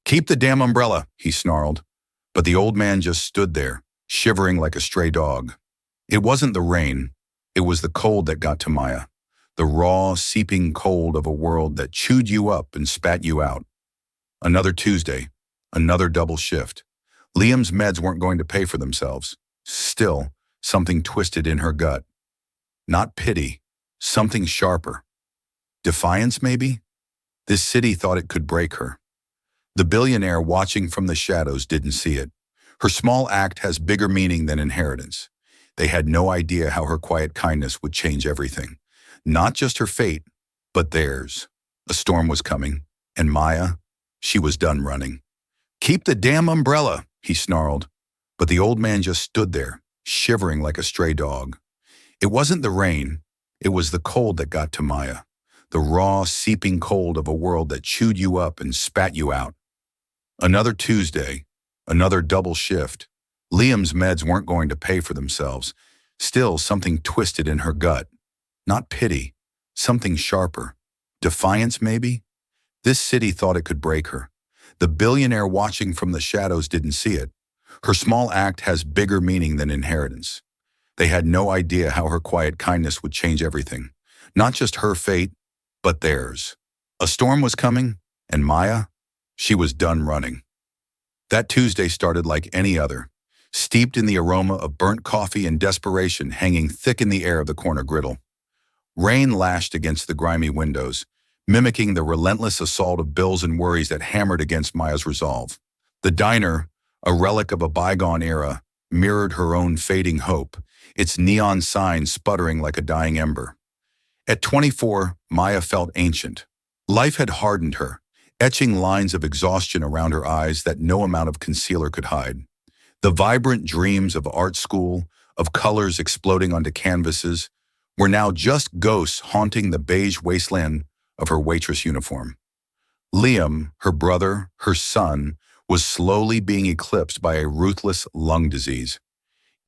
Keep the damn umbrella, he snarled. But the old man just stood there, shivering like a stray dog. It wasn't the rain. It was the cold that got to Maya. The raw, seeping cold of a world that chewed you up and spat you out. Another Tuesday. Another double shift. Liam's meds weren't going to pay for themselves. Still, something twisted in her gut. Not pity. Something sharper. Defiance, maybe? This city thought it could break her. The billionaire watching from the shadows didn't see it. Her small act has bigger meaning than inheritance. They had no idea how her quiet kindness would change everything. Not just her fate, but theirs. A storm was coming, and Maya, she was done running. Keep the damn umbrella, he snarled. But the old man just stood there, shivering like a stray dog. It wasn't the rain. It was the cold that got to Maya. The raw, seeping cold of a world that chewed you up and spat you out. Another Tuesday, another double shift. Liam's meds weren't going to pay for themselves. Still, something twisted in her gut. Not pity, something sharper. Defiance, maybe? This city thought it could break her. The billionaire watching from the shadows didn't see it. Her small act has bigger meaning than inheritance. They had no idea how her quiet kindness would change everything. Not just her fate, but theirs. A storm was coming, and Maya, she was done running. That Tuesday started like any other, steeped in the aroma of burnt coffee and desperation hanging thick in the air of the corner griddle. Rain lashed against the grimy windows, mimicking the relentless assault of bills and worries that hammered against Maya's resolve. The diner, a relic of a bygone era, mirrored her own fading hope, its neon sign sputtering like a dying ember. At 24, Maya felt ancient. Life had hardened her, etching lines of exhaustion around her eyes that no amount of concealer could hide. The vibrant dreams of art school, of colors exploding onto canvases, were now just ghosts haunting the beige wasteland of her waitress uniform. Liam, her brother, her son, was slowly being eclipsed by a ruthless lung disease.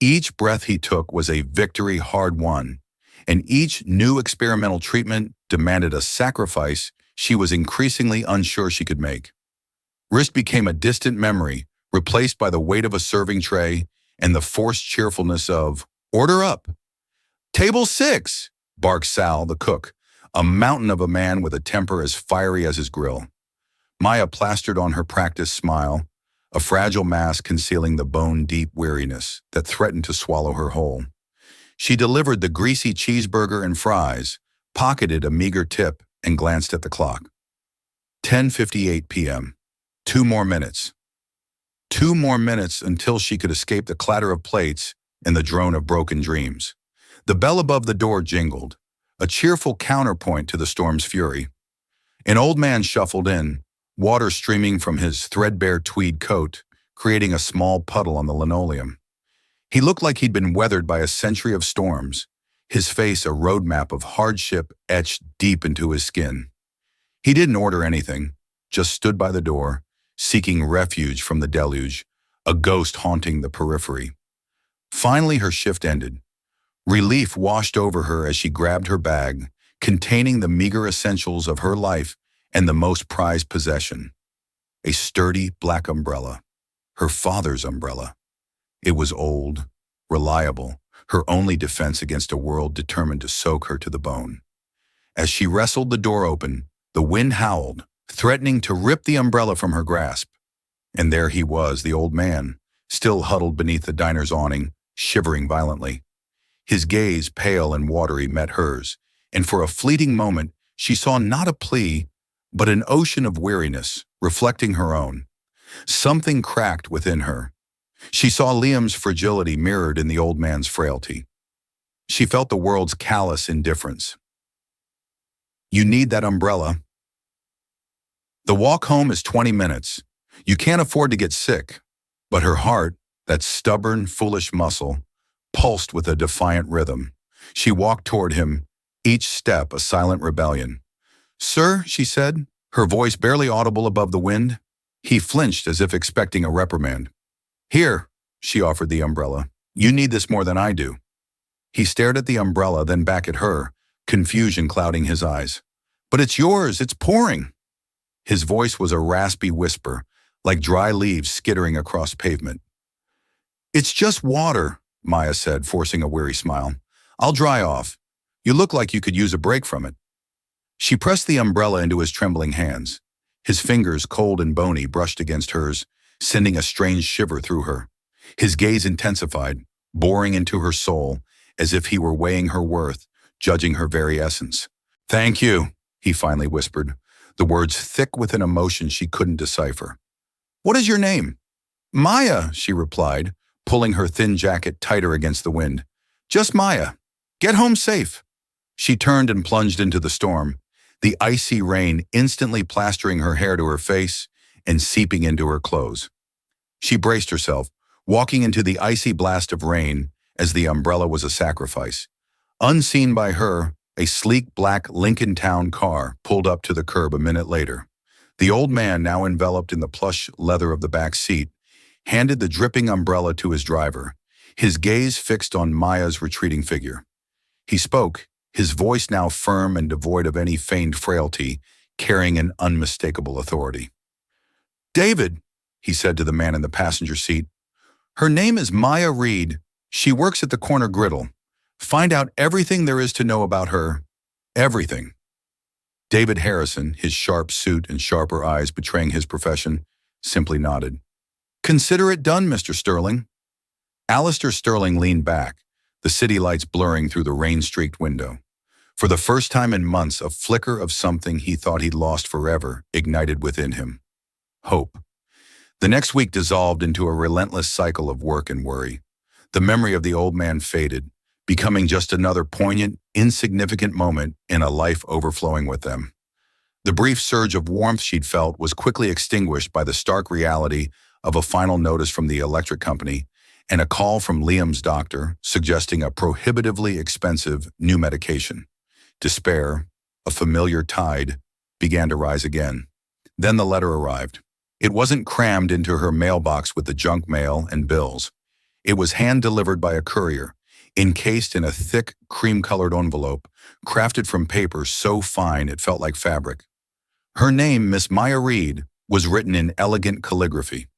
Each breath he took was a victory hard won, and each new experimental treatment demanded a sacrifice she was increasingly unsure she could make. Wrist became a distant memory, replaced by the weight of a serving tray and the forced cheerfulness of, "Order up." "Table 6, barked Sal, the cook, a mountain of a man with a temper as fiery as his grill. Maya plastered on her practiced smile, a fragile mask concealing the bone-deep weariness that threatened to swallow her whole. She delivered the greasy cheeseburger and fries, pocketed a meager tip, and glanced at the clock. 10:58 p.m. 2 more minutes. 2 more minutes until she could escape the clatter of plates and the drone of broken dreams. The bell above the door jingled, a cheerful counterpoint to the storm's fury. An old man shuffled in, water streaming from his threadbare tweed coat, creating a small puddle on the linoleum. He looked like he'd been weathered by a century of storms, his face a roadmap of hardship etched deep into his skin. He didn't order anything, just stood by the door, seeking refuge from the deluge, a ghost haunting the periphery. Finally, her shift ended. Relief washed over her as she grabbed her bag, containing the meager essentials of her life and the most prized possession. A sturdy black umbrella. Her father's umbrella. It was old, reliable, her only defense against a world determined to soak her to the bone. As she wrestled the door open, the wind howled, threatening to rip the umbrella from her grasp. And there he was, the old man, still huddled beneath the diner's awning, shivering violently. His gaze, pale and watery, met hers, and for a fleeting moment, she saw not a plea, but an ocean of weariness, reflecting her own. Something cracked within her. She saw Liam's fragility mirrored in the old man's frailty. She felt the world's callous indifference. "You need that umbrella." The walk home is 20 minutes. You can't afford to get sick. But her heart, that stubborn, foolish muscle, pulsed with a defiant rhythm. She walked toward him, each step a silent rebellion. "Sir," she said, her voice barely audible above the wind. He flinched as if expecting a reprimand. "Here," she offered the umbrella. "You need this more than I do." He stared at the umbrella, then back at her, confusion clouding his eyes. "But it's yours, it's pouring." His voice was a raspy whisper, like dry leaves skittering across pavement. "It's just water," Maya said, forcing a weary smile. "I'll dry off. You look like you could use a break from it." She pressed the umbrella into his trembling hands. His fingers, cold and bony, brushed against hers, sending a strange shiver through her. His gaze intensified, boring into her soul, as if he were weighing her worth, judging her very essence. "Thank you," he finally whispered, the words thick with an emotion she couldn't decipher. "What is your name?" "Maya," she replied, pulling her thin jacket tighter against the wind. "Just Maya. Get home safe." She turned and plunged into the storm, the icy rain instantly plastering her hair to her face and seeping into her clothes. She braced herself, walking into the icy blast of rain as the umbrella was a sacrifice. Unseen by her, a sleek black Lincoln Town car pulled up to the curb a minute later. The old man, now enveloped in the plush leather of the back seat, handed the dripping umbrella to his driver, his gaze fixed on Maya's retreating figure. He spoke, his voice now firm and devoid of any feigned frailty, carrying an unmistakable authority. "David," he said to the man in the passenger seat, "her name is Maya Reed. She works at the corner griddle. Find out everything there is to know about her. Everything." David Harrison, his sharp suit and sharper eyes betraying his profession, simply nodded. "Consider it done, Mr. Sterling." Alistair Sterling leaned back, the city lights blurring through the rain-streaked window. For the first time in months, a flicker of something he thought he'd lost forever ignited within him. Hope. The next week dissolved into a relentless cycle of work and worry. The memory of the old man faded, becoming just another poignant, insignificant moment in a life overflowing with them. The brief surge of warmth she'd felt was quickly extinguished by the stark reality of a final notice from the electric company and a call from Liam's doctor suggesting a prohibitively expensive new medication. Despair, a familiar tide, began to rise again. Then the letter arrived. It wasn't crammed into her mailbox with the junk mail and bills. It was hand-delivered by a courier, encased in a thick, cream-colored envelope, crafted from paper so fine it felt like fabric. Her name, Miss Maya Reed, was written in elegant calligraphy.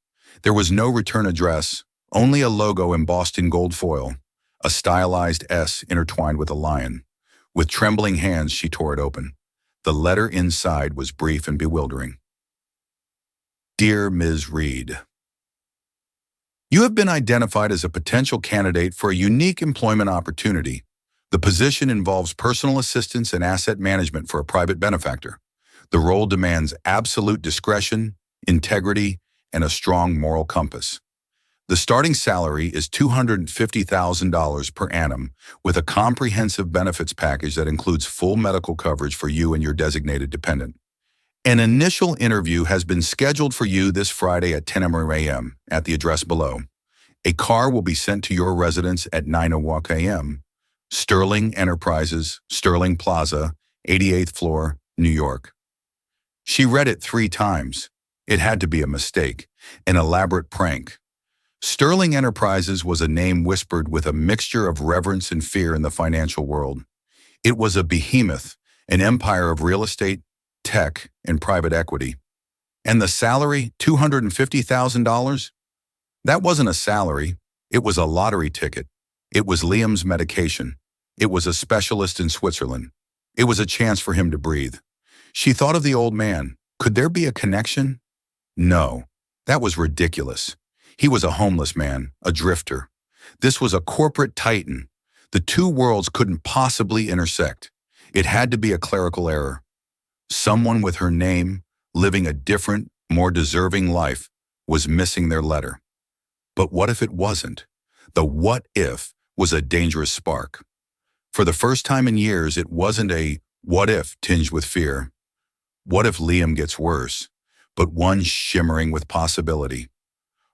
There was no return address, only a logo embossed in gold foil, a stylized S intertwined with a lion. With trembling hands, she tore it open. The letter inside was brief and bewildering. "Dear Ms. Reed, you have been identified as a potential candidate for a unique employment opportunity. The position involves personal assistance and asset management for a private benefactor. The role demands absolute discretion, integrity, and a strong moral compass. The starting salary is $250,000 per annum, with a comprehensive benefits package that includes full medical coverage for you and your designated dependent. An initial interview has been scheduled for you this Friday at 10 a.m. at the address below. A car will be sent to your residence at 9:00 a.m. Sterling Enterprises, Sterling Plaza, 88th floor, New York." She read it 3 times. It had to be a mistake, an elaborate prank. Sterling Enterprises was a name whispered with a mixture of reverence and fear in the financial world. It was a behemoth, an empire of real estate, tech, and private equity. And the salary, $250,000? That wasn't a salary. It was a lottery ticket. It was Liam's medication. It was a specialist in Switzerland. It was a chance for him to breathe. She thought of the old man. Could there be a connection? No, that was ridiculous. He was a homeless man, a drifter. This was a corporate titan. The two worlds couldn't possibly intersect. It had to be a clerical error. Someone with her name, living a different, more deserving life, was missing their letter. But what if it wasn't? The what if was a dangerous spark. For the first time in years, it wasn't a what if tinged with fear. What if Liam gets worse? But one shimmering with possibility.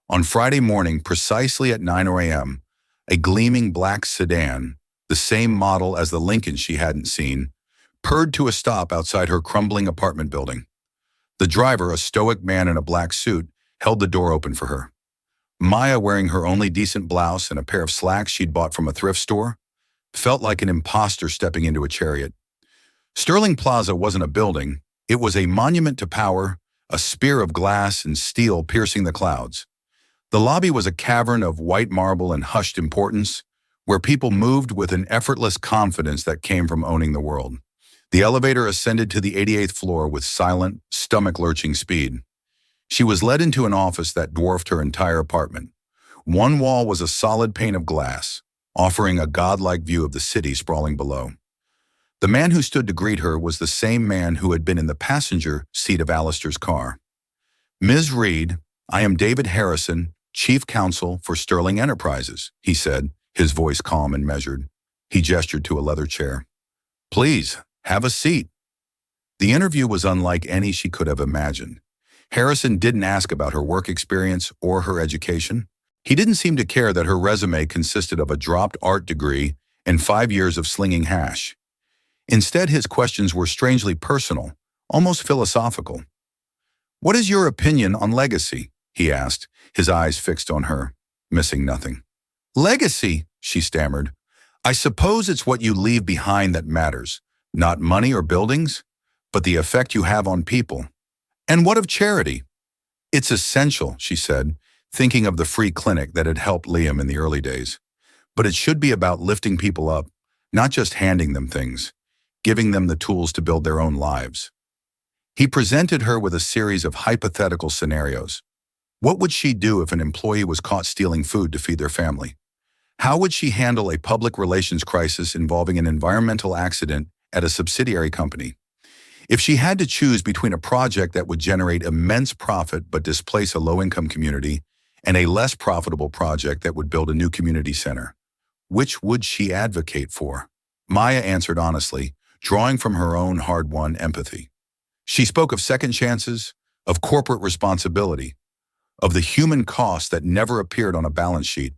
On Friday morning, precisely at 9 a.m., a gleaming black sedan, the same model as the Lincoln she hadn't seen, purred to a stop outside her crumbling apartment building. The driver, a stoic man in a black suit, held the door open for her. Maya, wearing her only decent blouse and a pair of slacks she'd bought from a thrift store, felt like an imposter stepping into a chariot. Sterling Plaza wasn't a building. It was a monument to power, a spear of glass and steel piercing the clouds. The lobby was a cavern of white marble and hushed importance, where people moved with an effortless confidence that came from owning the world. The elevator ascended to the 88th floor with silent, stomach-lurching speed. She was led into an office that dwarfed her entire apartment. One wall was a solid pane of glass, offering a godlike view of the city sprawling below. The man who stood to greet her was the same man who had been in the passenger seat of Alistair's car. "Ms. Reed, I am David Harrison, Chief Counsel for Sterling Enterprises," he said, his voice calm and measured. He gestured to a leather chair. "Please, have a seat." The interview was unlike any she could have imagined. Harrison didn't ask about her work experience or her education. He didn't seem to care that her resume consisted of a dropped art degree and 5 years of slinging hash. Instead, his questions were strangely personal, almost philosophical. "What is your opinion on legacy?" he asked, his eyes fixed on her, missing nothing. "Legacy," she stammered. "I suppose it's what you leave behind that matters, not money or buildings, but the effect you have on people. And what of charity?" "It's essential," she said, thinking of the free clinic that had helped Liam in the early days. "But it should be about lifting people up, not just handing them things, giving them the tools to build their own lives." He presented her with a series of hypothetical scenarios. What would she do if an employee was caught stealing food to feed their family? How would she handle a public relations crisis involving an environmental accident at a subsidiary company? If she had to choose between a project that would generate immense profit but displace a low-income community and a less profitable project that would build a new community center, which would she advocate for? Maya answered honestly, drawing from her own hard-won empathy. She spoke of second chances, of corporate responsibility, of the human cost that never appeared on a balance sheet.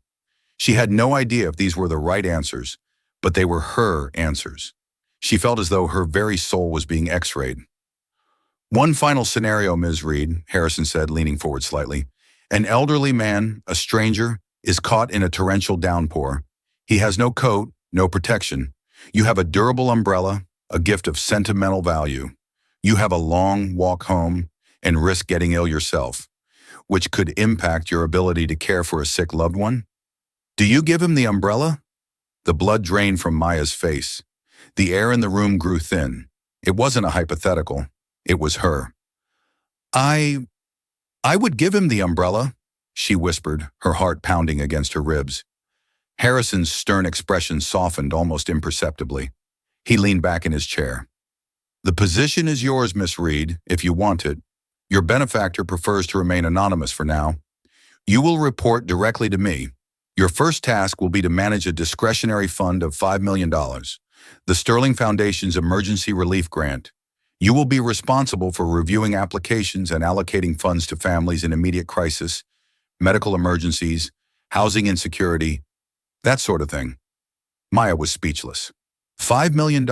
She had no idea if these were the right answers, but they were her answers. She felt as though her very soul was being x-rayed. "One final scenario, Ms. Reed," Harrison said, leaning forward slightly. "An elderly man, a stranger, is caught in a torrential downpour. He has no coat, no protection. You have a durable umbrella, a gift of sentimental value. You have a long walk home and risk getting ill yourself, which could impact your ability to care for a sick loved one. Do you give him the umbrella?" The blood drained from Maya's face. The air in the room grew thin. It wasn't a hypothetical. It was her. I would give him the umbrella," she whispered, her heart pounding against her ribs. Harrison's stern expression softened almost imperceptibly. He leaned back in his chair. "The position is yours, Miss Reed, if you want it. Your benefactor prefers to remain anonymous for now. You will report directly to me. Your first task will be to manage a discretionary fund of $5 million, the Sterling Foundation's emergency relief grant. You will be responsible for reviewing applications and allocating funds to families in immediate crisis, medical emergencies, housing insecurity, that sort of thing." Maya was speechless. $5 million?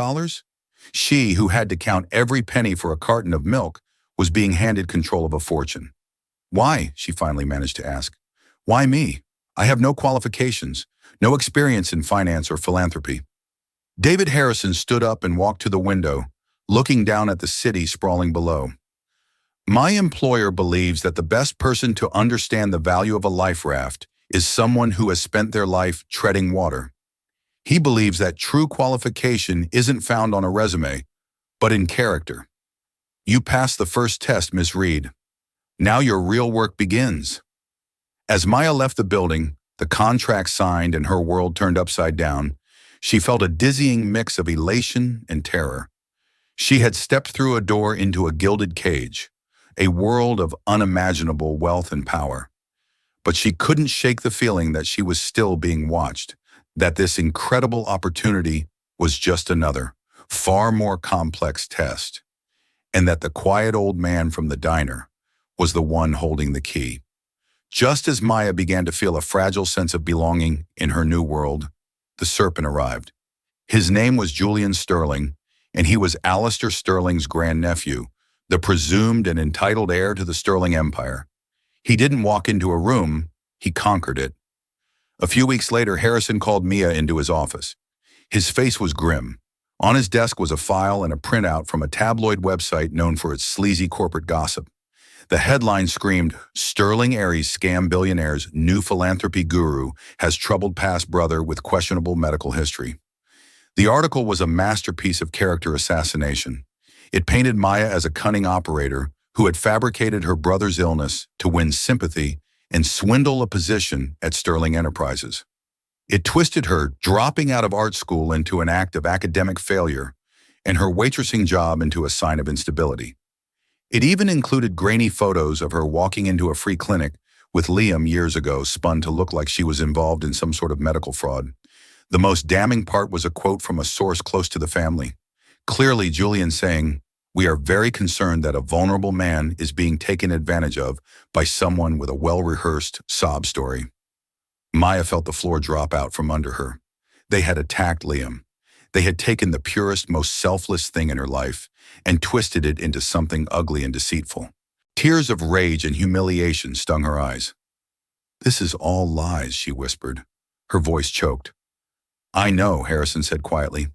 She, who had to count every penny for a carton of milk, was being handed control of a fortune. "Why?" she finally managed to ask. "Why me? I have no qualifications, no experience in finance or philanthropy." David Harrison stood up and walked to the window, looking down at the city sprawling below. "My employer believes that the best person to understand the value of a life raft is someone who has spent their life treading water. He believes that true qualification isn't found on a resume, but in character. You passed the first test, Ms. Reed. Now your real work begins." As Maya left the building, the contract signed and her world turned upside down, she felt a dizzying mix of elation and terror. She had stepped through a door into a gilded cage, a world of unimaginable wealth and power. But she couldn't shake the feeling that she was still being watched, that this incredible opportunity was just another, far more complex test, and that the quiet old man from the diner was the one holding the key. Just as Maya began to feel a fragile sense of belonging in her new world, the serpent arrived. His name was Julian Sterling, and he was Alistair Sterling's grandnephew, the presumed and entitled heir to the Sterling Empire. He didn't walk into a room, he conquered it. A few weeks later, Harrison called Mia into his office. His face was grim. On his desk was a file and a printout from a tabloid website known for its sleazy corporate gossip. The headline screamed, "Sterling Aries scam billionaire's new philanthropy guru has troubled past brother with questionable medical history." The article was a masterpiece of character assassination. It painted Maya as a cunning operator who had fabricated her brother's illness to win sympathy and swindle a position at Sterling Enterprises. It twisted her dropping out of art school into an act of academic failure and her waitressing job into a sign of instability. It even included grainy photos of her walking into a free clinic with Liam years ago spun to look like she was involved in some sort of medical fraud. The most damning part was a quote from a source close to the family. Clearly, Julian saying, "We are very concerned that a vulnerable man is being taken advantage of by someone with a well-rehearsed sob story." Maya felt the floor drop out from under her. They had attacked Liam. They had taken the purest, most selfless thing in her life and twisted it into something ugly and deceitful. Tears of rage and humiliation stung her eyes. "This is all lies," she whispered. Her voice choked. "I know," Harrison said quietly.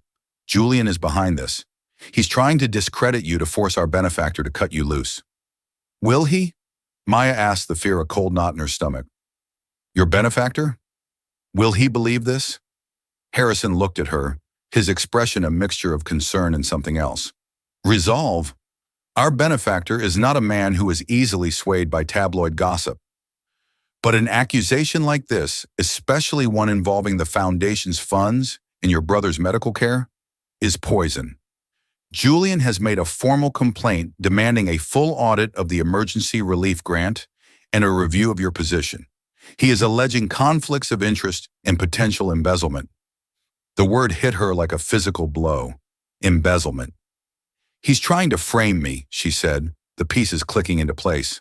"Julian is behind this. He's trying to discredit you to force our benefactor to cut you loose." "Will he?" Maya asked, the fear a cold knot in her stomach. "Your benefactor? Will he believe this?" Harrison looked at her, his expression a mixture of concern and something else. "Resolve? Our benefactor is not a man who is easily swayed by tabloid gossip. But an accusation like this, especially one involving the foundation's funds and your brother's medical care, is poison. Julian has made a formal complaint demanding a full audit of the emergency relief grant and a review of your position. He is alleging conflicts of interest and potential embezzlement." The word hit her like a physical blow. Embezzlement. "He's trying to frame me," she said, the pieces clicking into place.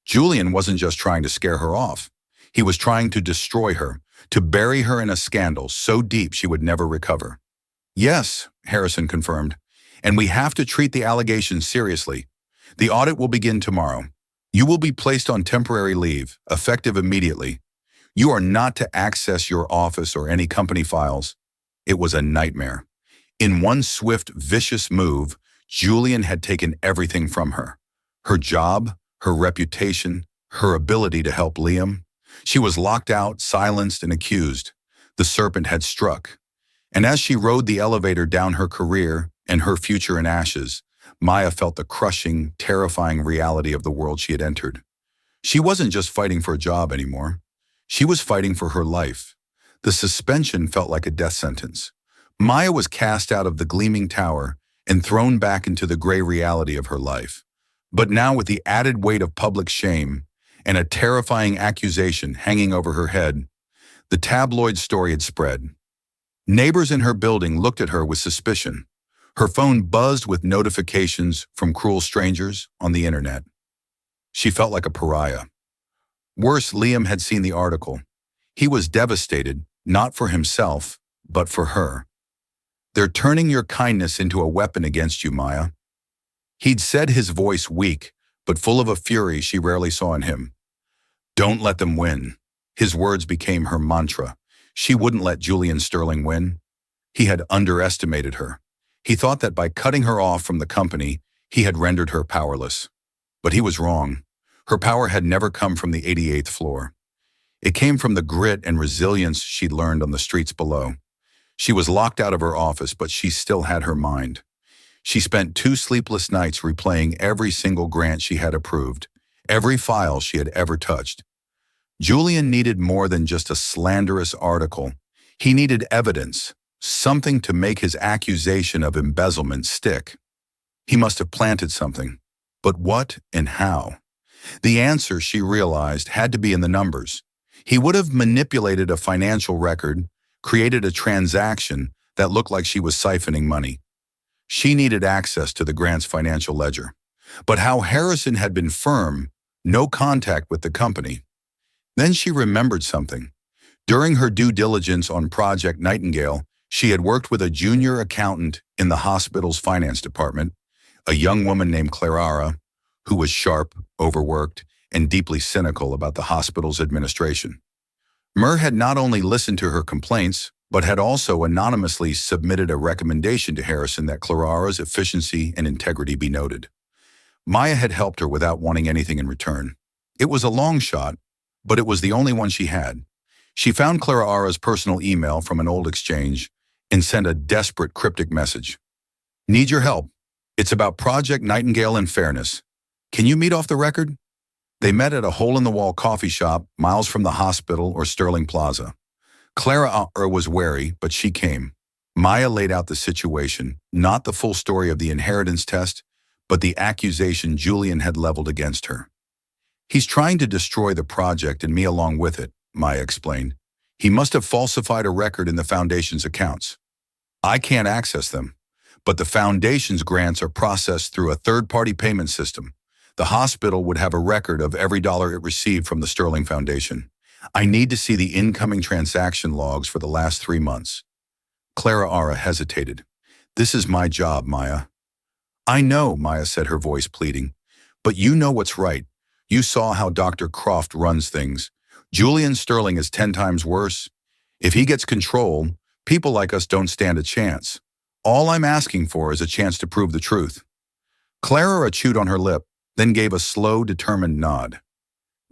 Julian wasn't just trying to scare her off. He was trying to destroy her, to bury her in a scandal so deep she would never recover. "Yes," Harrison confirmed, "and we have to treat the allegations seriously. The audit will begin tomorrow. You will be placed on temporary leave, effective immediately. You are not to access your office or any company files." It was a nightmare. In one swift, vicious move, Julian had taken everything from her. Her job, her reputation, her ability to help Liam. She was locked out, silenced, and accused. The serpent had struck. And as she rode the elevator down her career and her future in ashes, Maya felt the crushing, terrifying reality of the world she had entered. She wasn't just fighting for a job anymore. She was fighting for her life. The suspension felt like a death sentence. Maya was cast out of the gleaming tower and thrown back into the gray reality of her life. But now with the added weight of public shame and a terrifying accusation hanging over her head, the tabloid story had spread. Neighbors in her building looked at her with suspicion. Her phone buzzed with notifications from cruel strangers on the internet. She felt like a pariah. Worse, Liam had seen the article. He was devastated, not for himself, but for her. "They're turning your kindness into a weapon against you, Maya." He'd said, his voice weak, but full of a fury she rarely saw in him. "Don't let them win." His words became her mantra. She wouldn't let Julian Sterling win. He had underestimated her. He thought that by cutting her off from the company, he had rendered her powerless. But he was wrong. Her power had never come from the 88th floor. It came from the grit and resilience she'd learned on the streets below. She was locked out of her office, but she still had her mind. She spent 2 sleepless nights replaying every single grant she had approved, every file she had ever touched. Julian needed more than just a slanderous article. He needed evidence, something to make his accusation of embezzlement stick. He must have planted something. But what and how? The answer, she realized, had to be in the numbers. He would have manipulated a financial record, created a transaction that looked like she was siphoning money. She needed access to the grant's financial ledger. But how Harrison had been firm, no contact with the company. Then she remembered something. During her due diligence on Project Nightingale, she had worked with a junior accountant in the hospital's finance department, a young woman named Clara, who was sharp, overworked, and deeply cynical about the hospital's administration. Mer had not only listened to her complaints, but had also anonymously submitted a recommendation to Harrison that Clara's efficiency and integrity be noted. Maya had helped her without wanting anything in return. It was a long shot, but it was the only one she had. She found Clara Ara's personal email from an old exchange and sent a desperate cryptic message. Need your help. It's about Project Nightingale and fairness. Can you meet off the record? They met at a hole-in-the-wall coffee shop miles from the hospital or Sterling Plaza. Clara Ara was wary, but she came. Maya laid out the situation, not the full story of the inheritance test, but the accusation Julian had leveled against her. He's trying to destroy the project and me along with it, Maya explained. He must have falsified a record in the foundation's accounts. I can't access them, but the foundation's grants are processed through a third-party payment system. The hospital would have a record of every dollar it received from the Sterling Foundation. I need to see the incoming transaction logs for the last 3 months. Clara Ara hesitated. This is my job, Maya. I know, Maya said, her voice pleading. But you know what's right. You saw how Dr. Croft runs things. Julian Sterling is 10 times worse. If he gets control, people like us don't stand a chance. All I'm asking for is a chance to prove the truth. Clara chewed on her lip, then gave a slow, determined nod.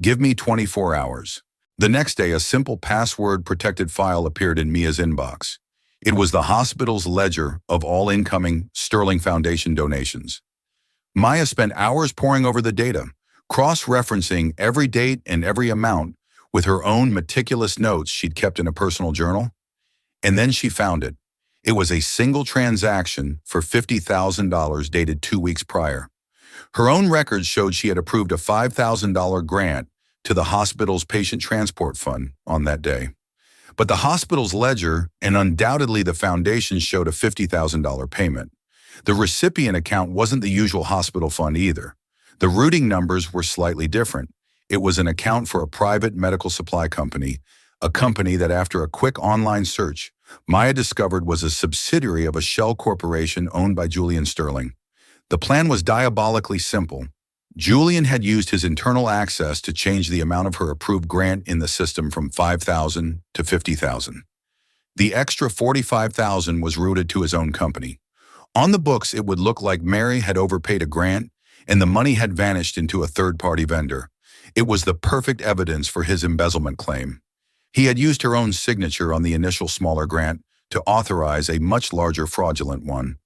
Give me 24 hours. The next day, a simple password-protected file appeared in Mia's inbox. It was the hospital's ledger of all incoming Sterling Foundation donations. Maya spent hours poring over the data, cross-referencing every date and every amount with her own meticulous notes she'd kept in a personal journal. And then she found it. It was a single transaction for $50,000 dated 2 weeks prior. Her own records showed she had approved a $5,000 grant to the hospital's patient transport fund on that day. But the hospital's ledger, and undoubtedly the foundation, showed a $50,000 payment. The recipient account wasn't the usual hospital fund either. The routing numbers were slightly different. It was an account for a private medical supply company, a company that after a quick online search, Maya discovered was a subsidiary of a shell corporation owned by Julian Sterling. The plan was diabolically simple. Julian had used his internal access to change the amount of her approved grant in the system from $5,000 to $50,000. The extra $45,000 was routed to his own company. On the books, it would look like Mary had overpaid a grant and the money had vanished into a third-party vendor. It was the perfect evidence for his embezzlement claim. He had used her own signature on the initial smaller grant to authorize a much larger fraudulent one.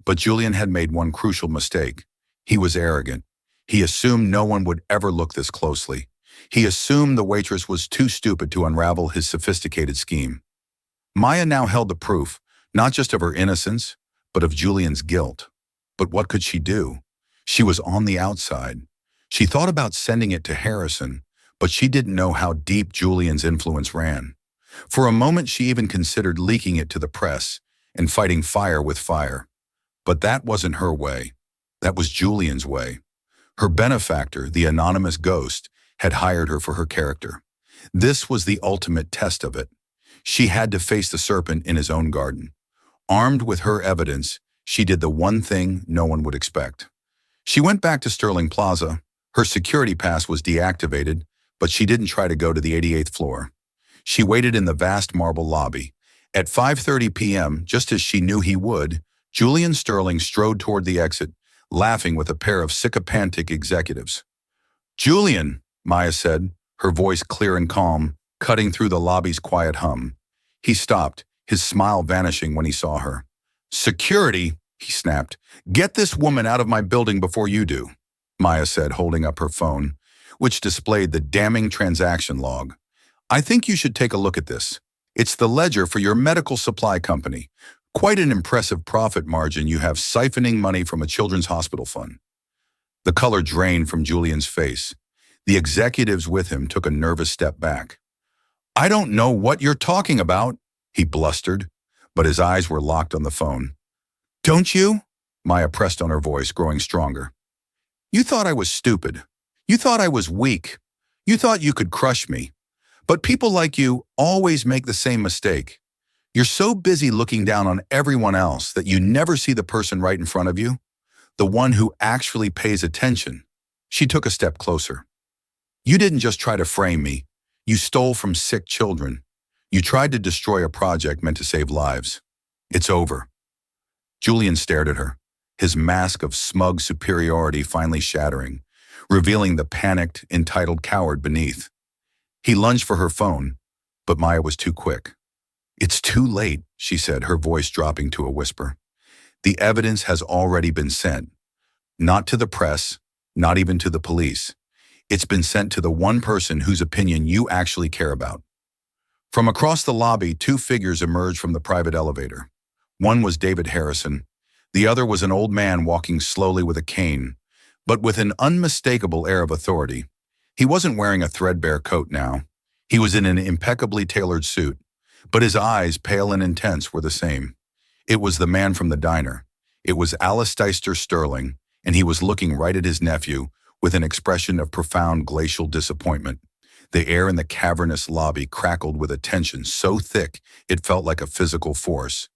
But Julian had made one crucial mistake. He was arrogant. He assumed no one would ever look this closely. He assumed the waitress was too stupid to unravel his sophisticated scheme. Maya now held the proof, not just of her innocence, but of Julian's guilt. But what could she do? She was on the outside. She thought about sending it to Harrison, but she didn't know how deep Julian's influence ran. For a moment, she even considered leaking it to the press and fighting fire with fire. But that wasn't her way. That was Julian's way. Her benefactor, the anonymous ghost, had hired her for her character. This was the ultimate test of it. She had to face the serpent in his own garden. Armed with her evidence, she did the one thing no one would expect. She went back to Sterling Plaza. Her security pass was deactivated, but she didn't try to go to the 88th floor. She waited in the vast marble lobby. At 5:30 p.m., just as she knew he would, Julian Sterling strode toward the exit, laughing with a pair of sycophantic executives. "Julian," Maya said, her voice clear and calm, cutting through the lobby's quiet hum. He stopped, his smile vanishing when he saw her. "Security," he snapped. "Get this woman out of my building before you do," Maya said, holding up her phone, which displayed the damning transaction log. "I think you should take a look at this. It's the ledger for your medical supply company. Quite an impressive profit margin you have siphoning money from a children's hospital fund." The color drained from Julian's face. The executives with him took a nervous step back. "I don't know what you're talking about," he blustered, but his eyes were locked on the phone. "Don't you?" Maya pressed on her voice, growing stronger. "You thought I was stupid. You thought I was weak. You thought you could crush me. But people like you always make the same mistake. You're so busy looking down on everyone else that you never see the person right in front of you, the one who actually pays attention." She took a step closer. "You didn't just try to frame me. You stole from sick children. You tried to destroy a project meant to save lives. It's over." Julian stared at her. his mask of smug superiority finally shattering, revealing the panicked, entitled coward beneath. He lunged for her phone, but Maya was too quick. "It's too late," she said, her voice dropping to a whisper. "The evidence has already been sent. Not to the press, not even to the police. It's been sent to the one person whose opinion you actually care about." From across the lobby, two figures emerged from the private elevator. One was David Harrison. The other was an old man walking slowly with a cane, but with an unmistakable air of authority. He wasn't wearing a threadbare coat now. He was in an impeccably tailored suit, but his eyes, pale and intense, were the same. It was the man from the diner. It was Alistair Sterling, and he was looking right at his nephew with an expression of profound glacial disappointment. The air in the cavernous lobby crackled with a tension so thick it felt like a physical force.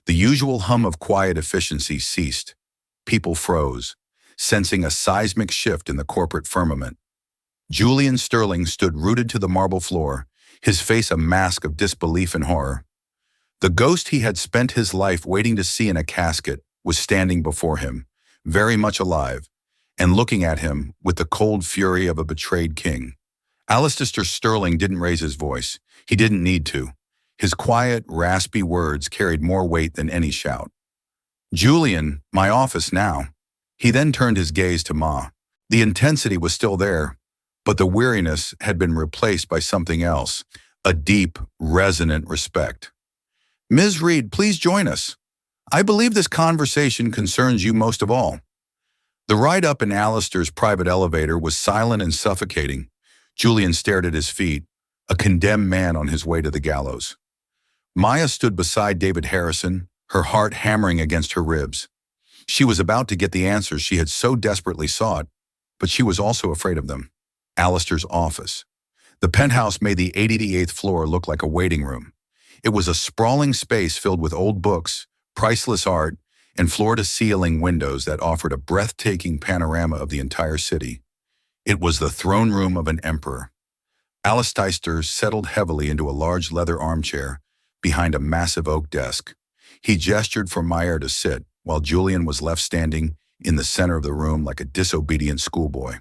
The usual hum of quiet efficiency ceased. People froze, sensing a seismic shift in the corporate firmament. Julian Sterling stood rooted to the marble floor, his face a mask of disbelief and horror. The ghost he had spent his life waiting to see in a casket was standing before him, very much alive, and looking at him with the cold fury of a betrayed king. Alistair Sterling didn't raise his voice. He didn't need to. His quiet, raspy words carried more weight than any shout. "Julian, my office now." He then turned his gaze to Ma. The intensity was still there, but the weariness had been replaced by something else, a deep, resonant respect. "Ms. Reed, please join us. I believe this conversation concerns you most of all." The ride up in Alistair's private elevator was silent and suffocating. Julian stared at his feet, a condemned man on his way to the gallows. Maya stood beside David Harrison, her heart hammering against her ribs. She was about to get the answers she had so desperately sought, but she was also afraid of them. Alistair's office. The penthouse made the 88th floor look like a waiting room. It was a sprawling space filled with old books, priceless art, and floor-to-ceiling windows that offered a breathtaking panorama of the entire city. It was the throne room of an emperor. Alistair settled heavily into a large leather armchair behind a massive oak desk. He gestured for Meyer to sit, while Julian was left standing in the center of the room like a disobedient schoolboy.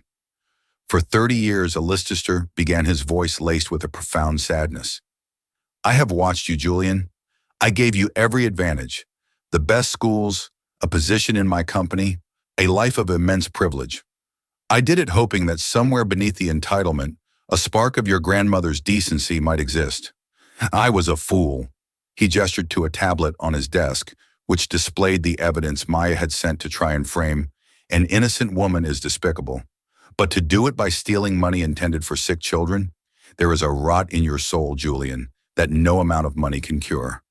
For 30 years, Alistair began, his voice laced with a profound sadness. "I have watched you, Julian. I gave you every advantage. The best schools, a position in my company, a life of immense privilege. I did it hoping that somewhere beneath the entitlement, a spark of your grandmother's decency might exist. I was a fool." He gestured to a tablet on his desk, which displayed the evidence Maya had sent to try and frame. "An innocent woman is despicable. But to do it by stealing money intended for sick children, there is a rot in your soul, Julian, that no amount of money can cure."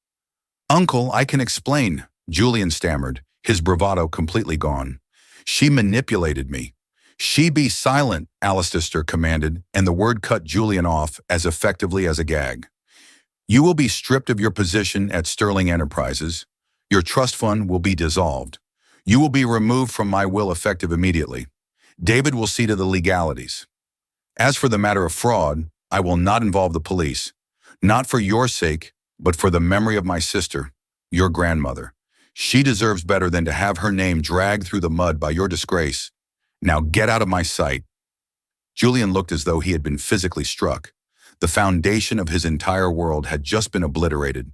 "Uncle, I can explain," Julian stammered, his bravado completely gone. "She manipulated me." "She be silent," Alistair commanded, and the word cut Julian off as effectively as a gag. "You will be stripped of your position at Sterling Enterprises. Your trust fund will be dissolved. You will be removed from my will effective immediately. David will see to the legalities. As for the matter of fraud, I will not involve the police. Not for your sake, but for the memory of my sister, your grandmother. She deserves better than to have her name dragged through the mud by your disgrace. Now get out of my sight." Julian looked as though he had been physically struck. The foundation of his entire world had just been obliterated.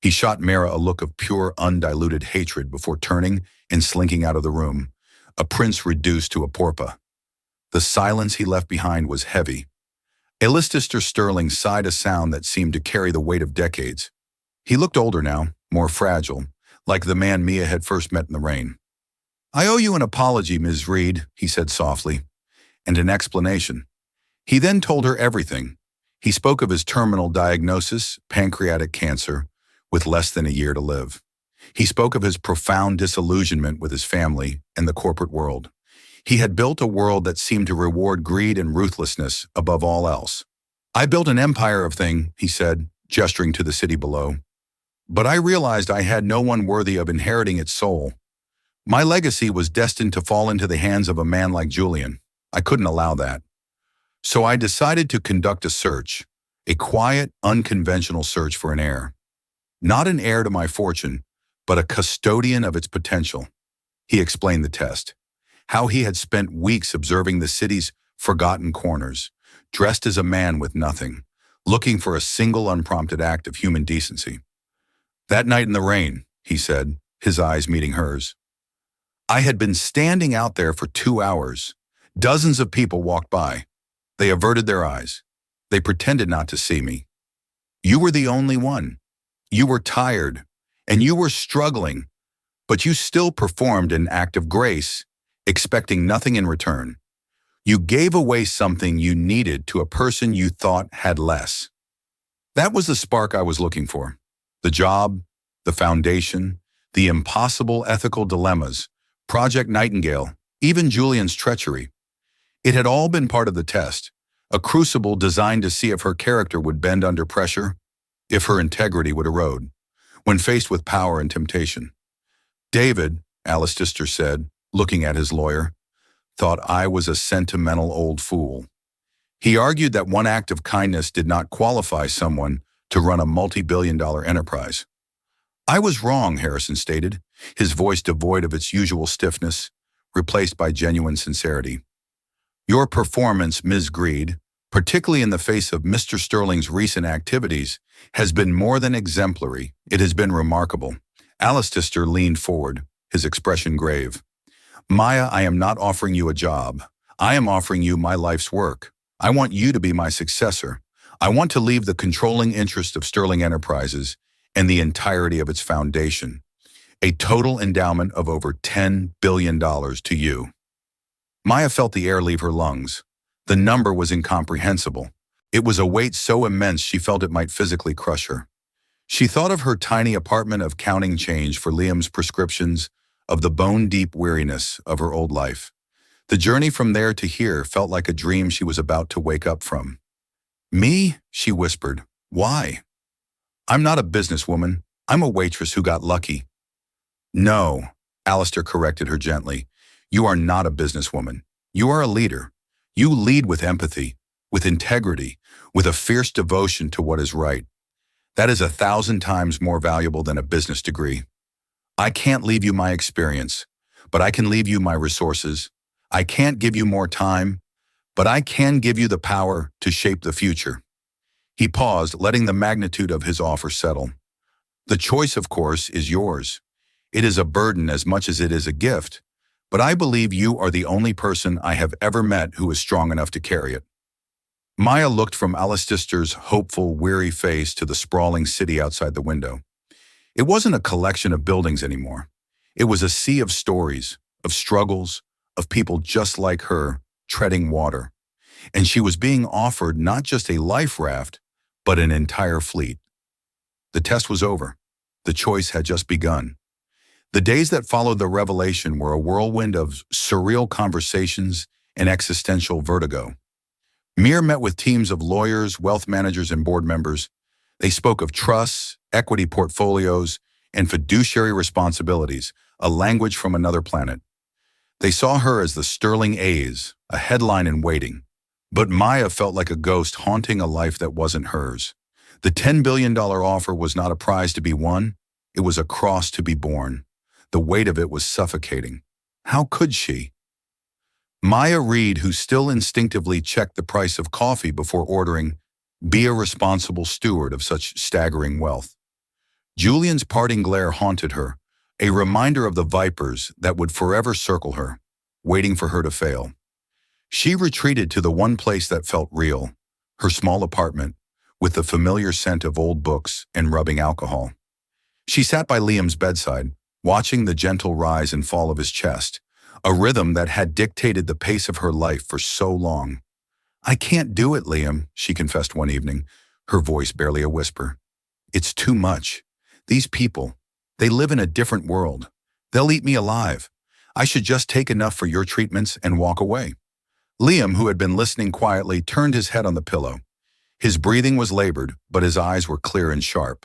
He shot Mara a look of pure, undiluted hatred before turning and slinking out of the room, a prince reduced to a porpa. The silence he left behind was heavy. Alistair Sterling sighed a sound that seemed to carry the weight of decades. He looked older now, more fragile, like the man Mia had first met in the rain. "I owe you an apology, Ms. Reed," he said softly, "and an explanation." He then told her everything. He spoke of his terminal diagnosis, pancreatic cancer, with less than a year to live. He spoke of his profound disillusionment with his family and the corporate world. He had built a world that seemed to reward greed and ruthlessness above all else. "I built an empire of things," he said, gesturing to the city below. "But I realized I had no one worthy of inheriting its soul. My legacy was destined to fall into the hands of a man like Julian. I couldn't allow that. So I decided to conduct a search, a quiet, unconventional search for an heir. Not an heir to my fortune, but a custodian of its potential." He explained the test, how he had spent weeks observing the city's forgotten corners, dressed as a man with nothing, looking for a single unprompted act of human decency. That night in the rain, he said, his eyes meeting hers, I had been standing out there for 2 hours. Dozens of people walked by. They averted their eyes. They pretended not to see me. You were the only one. You were tired, and you were struggling, but you still performed an act of grace, expecting nothing in return. You gave away something you needed to a person you thought had less. That was the spark I was looking for. The job, the foundation, the impossible ethical dilemmas, Project Nightingale, even Julian's treachery. It had all been part of the test, a crucible designed to see if her character would bend under pressure, if her integrity would erode, when faced with power and temptation. David, Alistair said, looking at his lawyer, thought I was a sentimental old fool. He argued that one act of kindness did not qualify someone to run a multi-billion-dollar enterprise. I was wrong, Harrison stated, his voice devoid of its usual stiffness, replaced by genuine sincerity. Your performance, Ms. Greed, particularly in the face of Mr. Sterling's recent activities, has been more than exemplary. It has been remarkable. Alistair leaned forward, his expression grave. Maya, I am not offering you a job. I am offering you my life's work. I want you to be my successor. I want to leave the controlling interest of Sterling Enterprises and the entirety of its foundation, a total endowment of over $10 billion to you. Maya felt the air leave her lungs. The number was incomprehensible. It was a weight so immense she felt it might physically crush her. She thought of her tiny apartment of counting change for Liam's prescriptions, of the bone-deep weariness of her old life. The journey from there to here felt like a dream she was about to wake up from. Me? She whispered. Why? I'm not a businesswoman. I'm a waitress who got lucky. No, Alistair corrected her gently. You are not a businesswoman. You are a leader. You lead with empathy, with integrity, with a fierce devotion to what is right. That is 1,000 times more valuable than a business degree. I can't leave you my experience, but I can leave you my resources. I can't give you more time, but I can give you the power to shape the future. He paused, letting the magnitude of his offer settle. The choice, of course, is yours. It is a burden as much as it is a gift, but I believe you are the only person I have ever met who is strong enough to carry it. Maya looked from Alistair's hopeful, weary face to the sprawling city outside the window. It wasn't a collection of buildings anymore. It was a sea of stories, of struggles, of people just like her, treading water. And she was being offered not just a life raft, but an entire fleet. The test was over. The choice had just begun. The days that followed the revelation were a whirlwind of surreal conversations and existential vertigo. Mir met with teams of lawyers, wealth managers, and board members. They spoke of trusts, equity portfolios, and fiduciary responsibilities, a language from another planet. They saw her as the Sterling A's, a headline in waiting. But Maya felt like a ghost haunting a life that wasn't hers. The $10 billion offer was not a prize to be won. It was a cross to be borne. The weight of it was suffocating. How could she? Maya Reed, who still instinctively checked the price of coffee before ordering, be a responsible steward of such staggering wealth. Julian's parting glare haunted her, a reminder of the vipers that would forever circle her, waiting for her to fail. She retreated to the one place that felt real, her small apartment, with the familiar scent of old books and rubbing alcohol. She sat by Liam's bedside, watching the gentle rise and fall of his chest, a rhythm that had dictated the pace of her life for so long. I can't do it, Liam, she confessed one evening, her voice barely a whisper. It's too much. These people, they live in a different world. They'll eat me alive. I should just take enough for your treatments and walk away. Liam, who had been listening quietly, turned his head on the pillow. His breathing was labored, but his eyes were clear and sharp.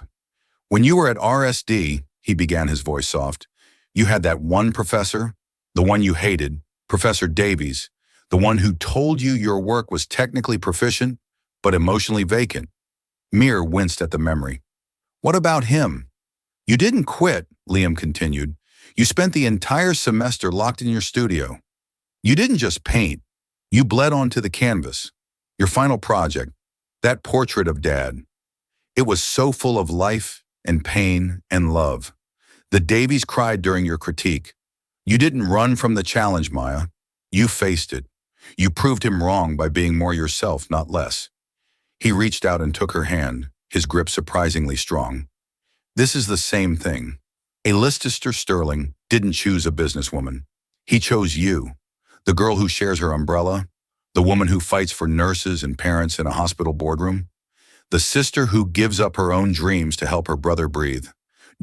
When you were at RSD, he began, his voice soft, you had that one professor, the one you hated, Professor Davies, the one who told you your work was technically proficient, but emotionally vacant. Mir winced at the memory. What about him? You didn't quit, Liam continued. You spent the entire semester locked in your studio. You didn't just paint, you bled onto the canvas. Your final project, that portrait of Dad. It was so full of life and pain and love. The Davies cried during your critique. You didn't run from the challenge, Maya. You faced it. You proved him wrong by being more yourself, not less. He reached out and took her hand, his grip surprisingly strong. This is the same thing. A Leicester Sterling didn't choose a businesswoman. He chose you, the girl who shares her umbrella, the woman who fights for nurses and parents in a hospital boardroom, the sister who gives up her own dreams to help her brother breathe.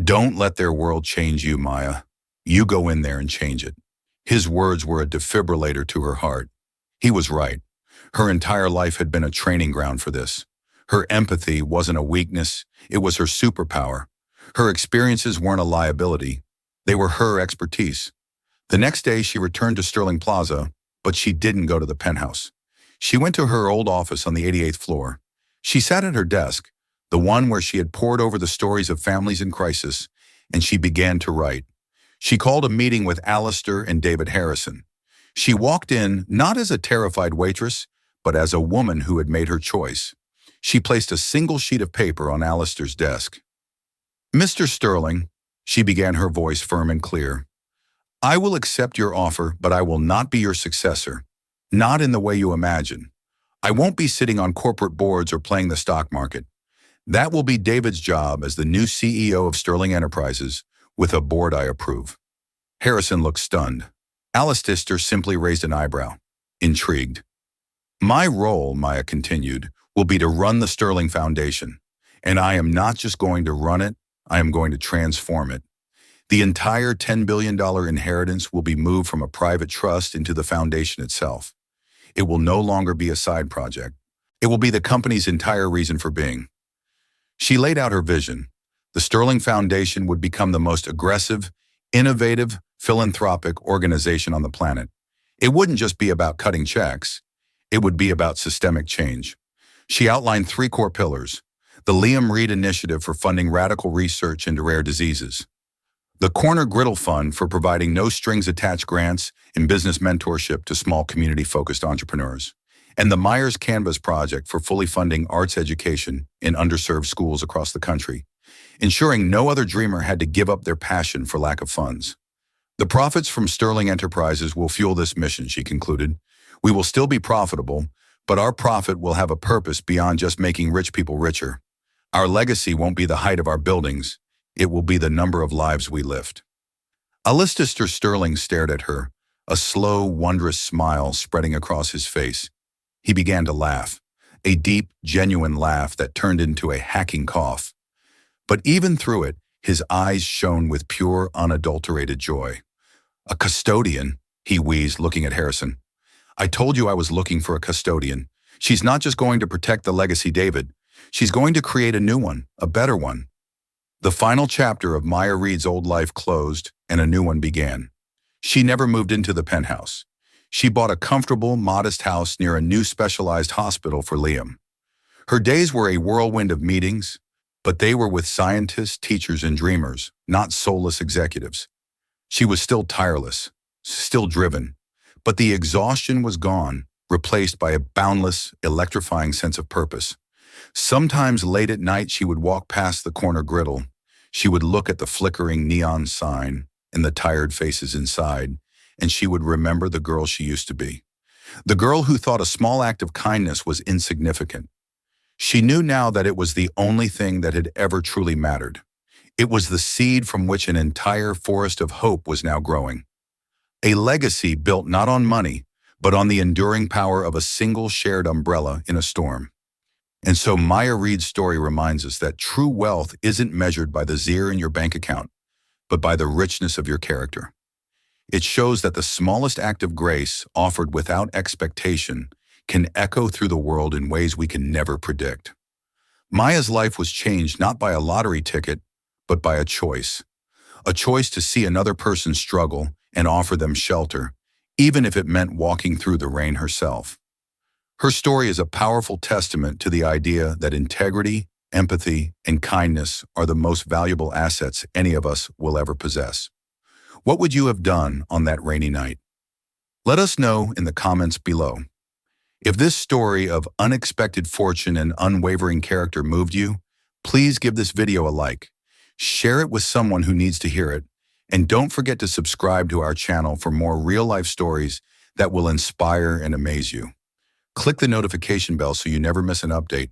Don't let their world change you, Maya. You go in there and change it. His words were a defibrillator to her heart. He was right. Her entire life had been a training ground for this. Her empathy wasn't a weakness, it was her superpower. Her experiences weren't a liability, they were her expertise. The next day she returned to Sterling Plaza, but she didn't go to the penthouse. She went to her old office on the 88th floor. She sat at her desk, the one where she had pored over the stories of families in crisis, and she began to write. She called a meeting with Alistair and David Harrison. She walked in not as a terrified waitress, but as a woman who had made her choice. She placed a single sheet of paper on Alistair's desk. Mr. Sterling, she began, her voice firm and clear, I will accept your offer, but I will not be your successor. Not in the way you imagine. I won't be sitting on corporate boards or playing the stock market. That will be David's job as the new CEO of Sterling Enterprises, with a board I approve. Harrison looked stunned. Alistair simply raised an eyebrow, intrigued. My role, Maya continued, will be to run the Sterling Foundation. And I am not just going to run it, I am going to transform it. The entire $10 billion inheritance will be moved from a private trust into the foundation itself. It will no longer be a side project. It will be the company's entire reason for being. She laid out her vision. The Sterling Foundation would become the most aggressive, innovative, philanthropic organization on the planet. It wouldn't just be about cutting checks. It would be about systemic change. She outlined 3 core pillars: the Liam Reed Initiative for funding radical research into rare diseases, the Corner Griddle Fund for providing no-strings-attached grants and business mentorship to small community-focused entrepreneurs, and the Myers Canvas Project for fully funding arts education in underserved schools across the country, ensuring no other dreamer had to give up their passion for lack of funds. The profits from Sterling Enterprises will fuel this mission, she concluded. We will still be profitable, but our profit will have a purpose beyond just making rich people richer. Our legacy won't be the height of our buildings. It will be the number of lives we lift. Alistair Sterling stared at her, a slow, wondrous smile spreading across his face. He began to laugh, a deep, genuine laugh that turned into a hacking cough. But even through it, his eyes shone with pure, unadulterated joy. A custodian, he wheezed, looking at Harrison. I told you I was looking for a custodian. She's not just going to protect the legacy, David. She's going to create a new one, a better one. The final chapter of Maya Reed's old life closed, and a new one began. She never moved into the penthouse. She bought a comfortable, modest house near a new specialized hospital for Liam. Her days were a whirlwind of meetings, but they were with scientists, teachers, and dreamers, not soulless executives. She was still tireless, still driven, but the exhaustion was gone, replaced by a boundless, electrifying sense of purpose. Sometimes late at night she would walk past the Corner Griddle. She would look at the flickering neon sign and the tired faces inside, and she would remember the girl she used to be. The girl who thought a small act of kindness was insignificant. She knew now that it was the only thing that had ever truly mattered. It was the seed from which an entire forest of hope was now growing. A legacy built not on money, but on the enduring power of a single shared umbrella in a storm. And so Maya Reed's story reminds us that true wealth isn't measured by the zero in your bank account, but by the richness of your character. It shows that the smallest act of grace, offered without expectation, can echo through the world in ways we can never predict. Maya's life was changed not by a lottery ticket, but by a choice to see another person struggle and offer them shelter, even if it meant walking through the rain herself. Her story is a powerful testament to the idea that integrity, empathy, and kindness are the most valuable assets any of us will ever possess. What would you have done on that rainy night? Let us know in the comments below. If this story of unexpected fortune and unwavering character moved you, please give this video a like. Share it with someone who needs to hear it, and don't forget to subscribe to our channel for more real-life stories that will inspire and amaze you. Click the notification bell so you never miss an update.